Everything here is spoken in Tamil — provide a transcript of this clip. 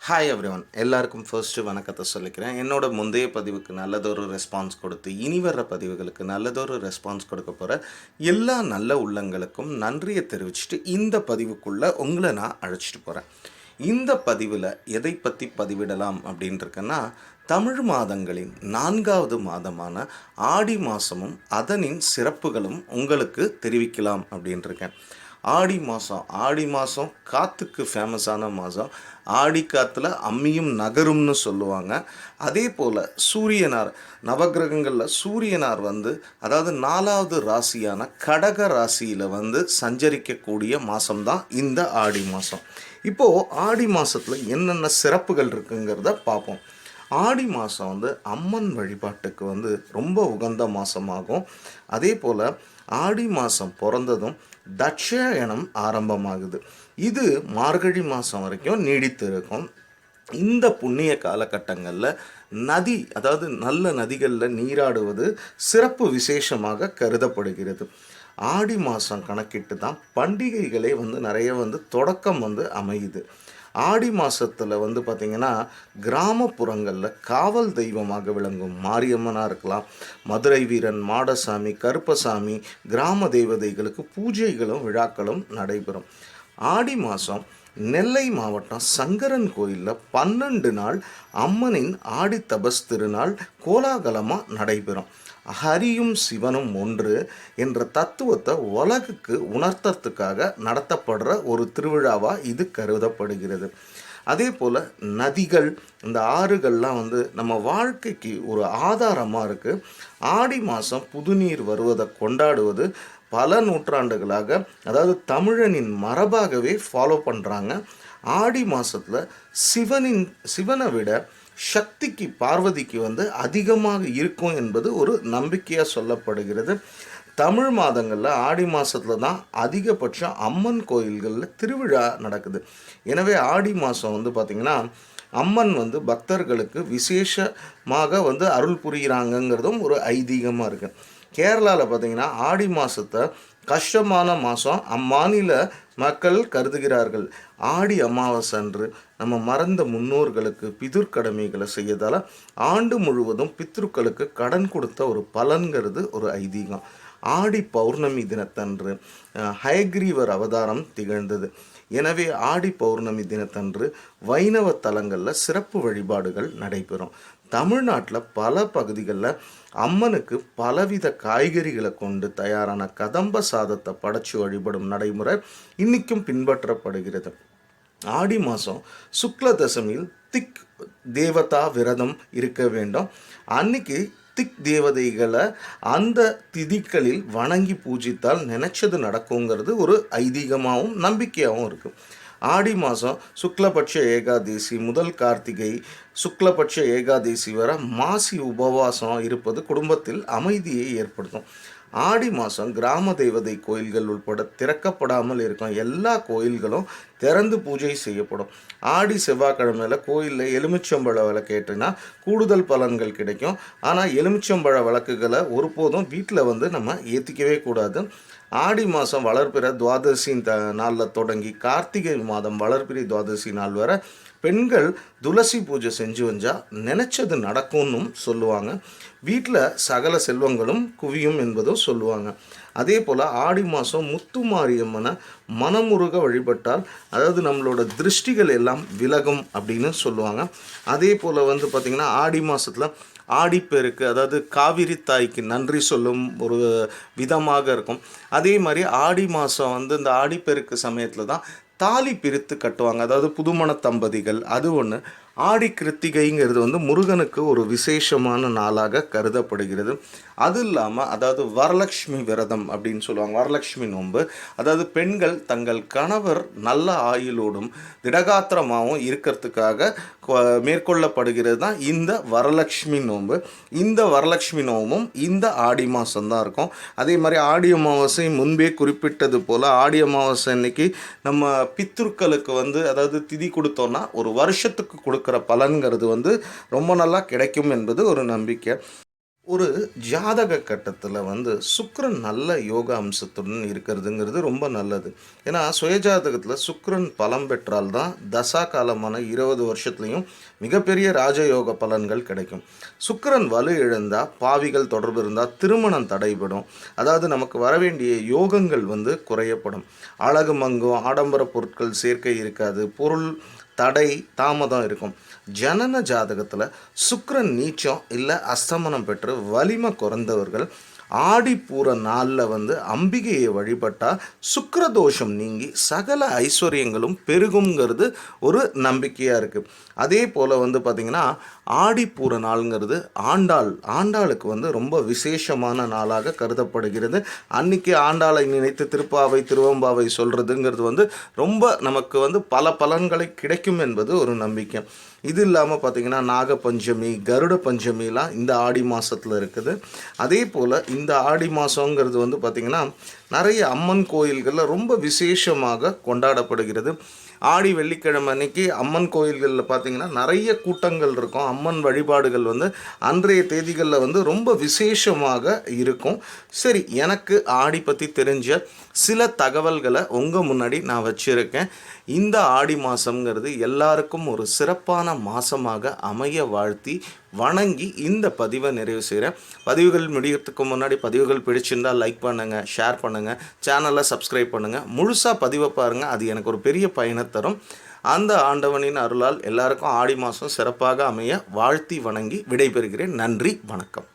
ஹாய் எவ்ரிவன், எல்லாருக்கும் ஃபர்ஸ்ட்டு வணக்கத்தை சொல்லிக்கிறேன். என்னோட முந்தைய பதிவுக்கு நல்லதொரு ரெஸ்பான்ஸ் கொடுத்து இனி வர்ற பதிவுகளுக்கு நல்லதொரு ரெஸ்பான்ஸ் கொடுக்க போகிற எல்லா நல்ல உள்ளங்களுக்கும் நன்றியை தெரிவிச்சுட்டு இந்த பதிவுக்குள்ளே உங்களை நான் அழைச்சிட்டு போகிறேன். இந்த பதிவில் எதை பற்றி பதிவிடலாம் அப்படின்ட்டுருக்கேன்னா, தமிழ் மாதங்களின் 4வது மாதமான ஆடி மாதமும் அதனின் சிறப்புகளும் உங்களுக்கு தெரிவிக்கலாம் அப்படின்ட்டுருக்கேன். ஆடி மாதம் காற்றுக்கு ஃபேமஸான மாதம். ஆடி காற்றுல அம்மியும் நகரும்னு சொல்லுவாங்க. அதே போல் சூரியனார், நவகிரகங்களில் சூரியனார் அதாவது 4வது ராசியான கடக ராசியில் சஞ்சரிக்கக்கூடிய மாதம்தான் இந்த ஆடி மாதம். இப்போது ஆடி மாதத்தில் என்னென்ன சிறப்புகள் இருக்குங்கிறத பார்ப்போம். ஆடி மாதம் அம்மன் வழிபாட்டுக்கு ரொம்ப உகந்த மாதமாகும். அதே போல் ஆடி மாதம் பிறந்ததும் தட்சாயணம் ஆரம்பமாகுது. இது மார்கழி மாதம் வரைக்கும் நீடித்து இருக்கும். இந்த புண்ணிய காலகட்டங்களில் அதாவது நல்ல நதிகளில் நீராடுவது சிறப்பு விசேஷமாக கருதப்படுகிறது. ஆடி மாதம் கணக்கிட்டு தான் பண்டிகைகளே நிறைய தொடக்கம் அமையுது. ஆடி மாதத்தில் பார்த்திங்கன்னா கிராமப்புறங்களில் காவல் தெய்வமாக விளங்கும் மாரியம்மனாக இருக்கலாம், மதுரை வீரன், மாடசாமி, கருப்பசாமி, கிராம தேவதைகளுக்கு பூஜைகளும் விழாக்களும் நடைபெறும். ஆடி மாதம் நெல்லை மாவட்டம் சங்கரன் கோயிலில் 12 நாள் அம்மனின் ஆடி தபஸ் திருநாள் கோலாகலமாக நடைபெறும். ஹரியும் சிவனும் ஒன்று என்ற தத்துவத்தை உலகுக்கு உணர்த்தறதுக்காக நடத்தப்படுற ஒரு திருவிழாவாக இது கருதப்படுகிறது. அதே போல் நதிகள், இந்த ஆறுகள்லாம் நம்ம வாழ்க்கைக்கு ஒரு ஆதாரமாக இருக்குது. ஆடி மாதம் புதுநீர் வருவதை கொண்டாடுவது பல நூற்றாண்டுகளாக, அதாவது தமிழனின் மரபாகவே ஃபாலோ பண்ணுறாங்க. ஆடி மாதத்தில் சிவனை விட சக்திக்கு, பார்வதிக்கு அதிகமாக இருக்கும் என்பது ஒரு நம்பிக்கையாக சொல்லப்படுகிறது. தமிழ் மாதங்களில் ஆடி மாதத்தில் தான் அதிகபட்சம் அம்மன் கோயில்களில் திருவிழா நடக்குது. எனவே ஆடி மாதம் பார்த்திங்கன்னா அம்மன் பக்தர்களுக்கு விசேஷமாக அருள் புரிகிறாங்கங்கிறதும் ஒரு ஐதீகமாக இருக்குது. கேரளாவில் பார்த்திங்கன்னா ஆடி மாதத்தை கஷ்டமான மாதம் அம்மாநில மக்கள் கருதுகிறார்கள். ஆடி அமாவாசை அன்று நம்ம மறந்த முன்னோர்களுக்கு பிதுர்கடமைகளை செய்யதால் ஆண்டு முழுவதும் பித்ருக்களுக்கு கடன் கொடுத்த ஒரு பலன்கிறது ஒரு ஐதீகம். ஆடி பௌர்ணமி தினத்தன்று ஹயக்ரீவர் அவதாரம் திகழ்ந்தது. எனவே ஆடி பௌர்ணமி தினத்தன்று வைணவ தலங்களில் சிறப்பு வழிபாடுகள் நடைபெறும். தமிழ்நாட்டில் பல பகுதிகளில் அம்மனுக்கு பலவித காய்கறிகளை கொண்டு தயாரான கதம்ப சாதத்தை படைச்சு வழிபடும் நடைமுறை இன்றைக்கும் பின்பற்றப்படுகிறது. ஆடி மாதம் சுக்ல தசமியில் திக் தேவதா விரதம் இருக்க வேண்டும். அன்னைக்கு திக் தேவதைகளை அந்த திதிகளில் வணங்கி பூஜித்தால் நினைச்சது நடக்குங்கிறது ஒரு ஐதீகமாகவும் நம்பிக்கையாகவும் இருக்குது. ஆடி மாதம் சுக்லபட்ச ஏகாதேசி முதல் கார்த்திகை சுக்லபட்ச ஏகாதேசி வர மாசி உபவாசம் இருப்பது குடும்பத்தில் அமைதியை ஏற்படுத்தும். ஆடி மாதம் கிராம தேவதை கோயில்கள் உட்பட திறக்கப்படாமல் இருக்கும் எல்லா கோயில்களும் திறந்து பூஜை செய்யப்படும். ஆடி செவ்வாய்க்கிழமையில் கோயிலில் எலுமிச்சம்பழ விளக்கு ஏற்றினா கூடுதல் பலன்கள் கிடைக்கும். ஆனால் எலுமிச்சம்பழ விளக்குகளை ஒருபோதும் வீட்டில் நம்ம ஏற்றிக்கவே கூடாது. ஆடி மாதம் வளர்பிற துவாதசி நாளில் தொடங்கி கார்த்திகை மாதம் வளர்பிறை துவாதசி நாள் வரை பெண்கள் துளசி பூஜை செஞ்சு வந்தால் நினச்சது நடக்கும்னு சொல்லுவாங்க. வீட்டில் சகல செல்வங்களும் குவியும் என்பதும் சொல்லுவாங்க. அதே போல் ஆடி மாதம் முத்து மாரியம்மனை மனமுருக வழிபட்டால், அதாவது நம்மளோட திருஷ்டிகள் எல்லாம் விலகும் அப்படின்னு சொல்லுவாங்க. அதே போல் பார்த்திங்கன்னா ஆடி மாதத்தில் ஆடிப்பெருக்கு, அதாவது காவிரி தாய்க்கு நன்றி சொல்லும் ஒரு விதமாக இருக்கும். அதே மாதிரி ஆடி மாதம் இந்த ஆடிப்பெருக்கு சமயத்தில் தான் தாலி பிரித்து கட்டுவாங்க, அதாவது புதுமண தம்பதிகள். அது ஒன்று. ஆடி கிருத்திகைங்கிறது முருகனுக்கு ஒரு விசேஷமான நாளாக கருதப்படுகிறது. அது இல்லாமல் அதாவது வரலட்சுமி விரதம் அப்படின்னு சொல்லுவாங்க, வரலட்சுமி நோன்பு. அதாவது பெண்கள் தங்கள் கணவர் நல்ல ஆயுளோடும் திடகாத்திரமாகவும் இருக்கிறதுக்காக மேற்கொள்ளப்படுகிறது தான் இந்த வரலட்சுமி நோன்பு. இந்த வரலட்சுமி நோம்பும் இந்த ஆடி மாதம்தான் இருக்கும். அதே மாதிரி ஆடி அமாவாசை முன்பே குறிப்பிட்டது போல் ஆடி அமாவாசை அன்னைக்கு நம்ம பித்ருக்களுக்கு அதாவது திதி கொடுத்தோன்னா ஒரு வருஷத்துக்கு கொடுக்குற பலன்கிறது ரொம்ப நல்லா கிடைக்கும் என்பது ஒரு நம்பிக்கை. ஒரு ஜாதக கட்டத்தில் வந்து சுக்கிரன் நல்ல யோக அம்சத்துடன் இருக்கிறதுங்கிறது ரொம்ப நல்லது. ஏன்னா சுயஜாதகத்தில் சுக்கிரன் பலம் பெற்றால்தான் தசா காலமான 20 வருஷத்துலேயும் மிகப்பெரிய ராஜயோக பலன்கள் கிடைக்கும். சுக்கிரன் வலு இழந்தால், பாவிகள் தொடர்பு இருந்தால் திருமணம் தடைபடும். அதாவது நமக்கு வரவேண்டிய யோகங்கள் வந்து குறையப்படும். அழகு மங்கும், ஆடம்பர பொருட்கள் சேர்க்கை இருக்காது, பொருள் தடை தாமதம் இருக்கும். ஜனன ஜாதகத்தில் சுக்கிரன் நீச்சம் இல்லை அஸ்தமனம் பெற்று வலிமை குறைந்தவர்கள் ஆடிப்பூர நாளில் வந்து அம்பிகையை வழிபட்டால் சுக்கிரதோஷம் நீங்கி சகல ஐஸ்வர்யங்களும் பெருகுங்கிறது ஒரு நம்பிக்கையாக இருக்குது. அதே போல் வந்து பார்த்திங்கன்னா ஆடிப்பூர நாளுங்கிறது ஆண்டாளுக்கு வந்து ரொம்ப விசேஷமான நாளாக கருதப்படுகிறது. அன்றைக்கி ஆண்டாளை நினைத்து திருப்பாவை திருவம்பாவை சொல்கிறதுங்கிறது வந்து ரொம்ப நமக்கு வந்து பல பலன்களை கிடைக்கும் என்பது ஒரு நம்பிக்கை. இது இல்லாமல் பார்த்திங்கன்னா நாகப்பஞ்சமி, கருட பஞ்சமிலாம் இந்த ஆடி மாதத்தில் இருக்குது. அதே போல் இந்த ஆடி மாதங்கிறது வந்து பார்த்திங்கன்னா நிறைய அம்மன் கோயில்களில் ரொம்ப விசேஷமாக கொண்டாடப்படுகிறது. ஆடி வெள்ளிக்கிழமை அன்னைக்கு அம்மன் கோயில்களில் பார்த்திங்கன்னா நிறைய கூட்டங்கள் இருக்கும். அம்மன் வழிபாடுகள் வந்து அன்றைய தேதிகளில் வந்து ரொம்ப விசேஷமாக இருக்கும். சரி, எனக்கு ஆடி பற்றி தெரிஞ்ச சில தகவல்களை உங்கள் முன்னாடி நான் வச்சுருக்கேன். இந்த ஆடி மாதங்கிறது எல்லாருக்கும் ஒரு சிறப்பான மாதமாக அமைய வாழ்த்தி வணங்கி இந்த பதிவை நிறைவு செய்கிறேன். பதிவுகள் முடிகிறதுக்கு முன்னாடி பதிவுகள் பிடிச்சிருந்தால் லைக் பண்ணுங்கள், ஷேர் பண்ணுங்கள், சேனலை சப்ஸ்கிரைப் பண்ணுங்கள். முழுசாக பதிவை பாருங்கள், அது எனக்கு ஒரு பெரிய பயனை தரும். அந்த ஆண்டவனின் அருளால் எல்லாருக்கும் ஆடி மாதம் சிறப்பாக அமைய வாழ்த்தி வணங்கி விடைபெறுகிறேன். நன்றி, வணக்கம்.